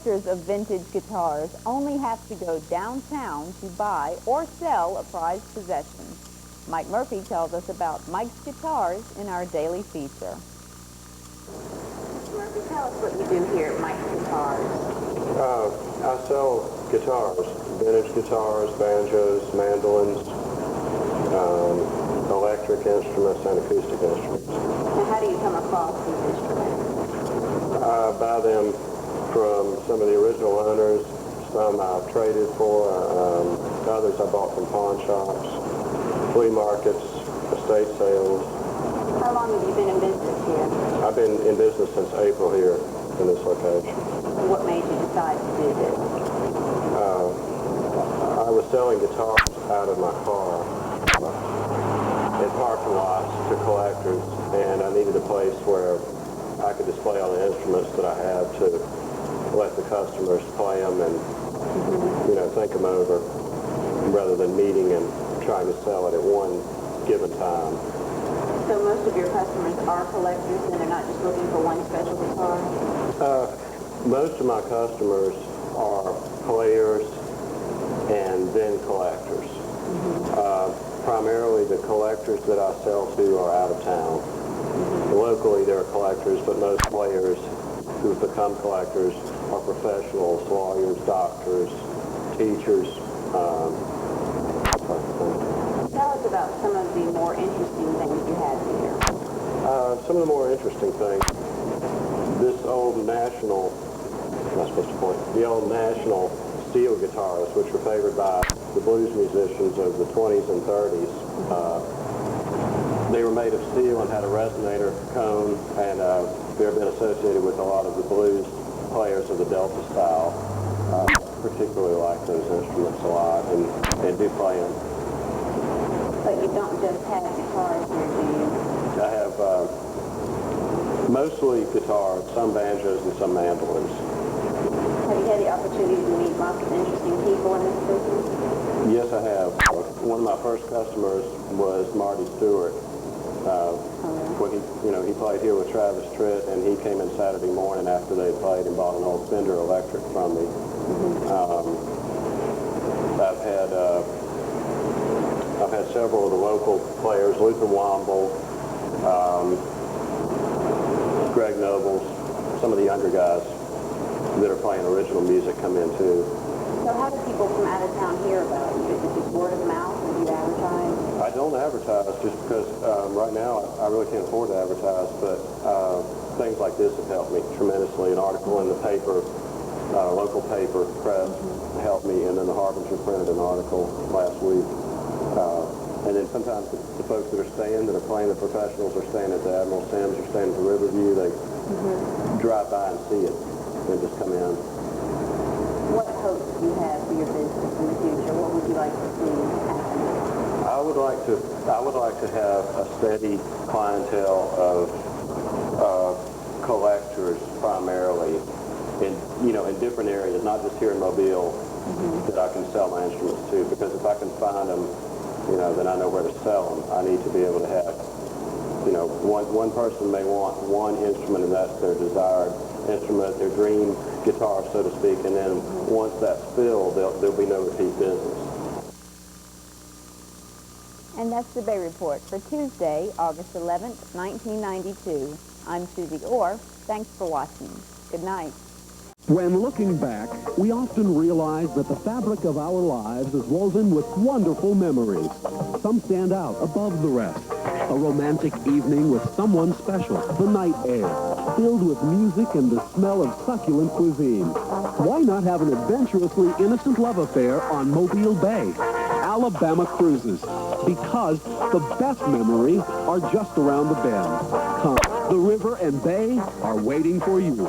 Collectors of vintage guitars only have to go downtown to buy or sell a prized possession. Mike Murphy tells us about Mike's Guitars in our daily feature. Mr. Murphy, tell us what you do here at Mike's Guitars. I sell guitars, vintage guitars, banjos, mandolins, electric instruments, and acoustic instruments. Now, how do you come across these instruments? I buy them from some of the original owners. Some I've traded for. Others I bought from pawn shops, flea markets, estate sales. How long have you been in business here? I've been in business since April here in this location. What made you decide to do this? I was selling guitars out of my car in parking lots to collectors, and I needed a place where I could display all the instruments that I have to let the customers play them and, think them over, rather than meeting and trying to sell it at one given time. So most of your customers are collectors and they're not just looking for one special guitar? Most of my customers are players and then collectors. Primarily the collectors that I sell to are out of town. Locally there are collectors, but most players who've become collectors are professionals, lawyers, doctors, teachers. Tell us about some of the more interesting things you have here. Some of the more interesting things, this old National, the old National steel guitars, which were favored by the blues musicians of the 20s and 30s. They were made of steel and had a resonator cone, and they've been associated with a lot of the blues players of the Delta style. Particularly like those instruments a lot and do play them. But you don't just have guitars here, do you? I have mostly guitars, some banjos, and some mandolins. Have you had the opportunity to meet lots of interesting people in this business? Yes, I have. One of my first customers was Marty Stewart. When he played here with Travis Tritt, and he came in Saturday morning after they played and bought an old Fender Electric from me. I've had several of the local players, Luther Womble, Greg Nobles, some of the younger guys that are playing original music come in too. So how do people from out of town hear about you? Is it just word of mouth, or do you advertise? I don't advertise just because right now I really can't afford to advertise, but things like this have helped me tremendously. An article in the paper, local paper, press, helped me, and then the Harbinger printed an article last week. And then sometimes the folks that are staying, that are playing, the professionals are staying at the Admiral Sims, or staying at the Riverview, they drive by and see it and just come in. What hopes do you have for your business in the future? What would you like to see happen? I would like to have a steady clientele of collectors primarily in different areas, not just here in Mobile, that I can sell my instruments to, because if I can find them, then I know where to sell them. I need to be able to have, one person may want one instrument, and that's their desired instrument, their dream guitar, so to speak, and then once that's filled, there'll be no repeat business. And that's the Bay Report for Tuesday, August 11th, 1992. I'm Susie Orr. Thanks for watching. Good night. When looking back, we often realize that the fabric of our lives is woven with wonderful memories. Some stand out above the rest. A romantic evening with someone special, the night air, filled with music and the smell of succulent cuisine. Why not have an adventurously innocent love affair on Mobile Bay? Alabama Cruises. Because the best memories are just around the bend. Come, the river and bay are waiting for you.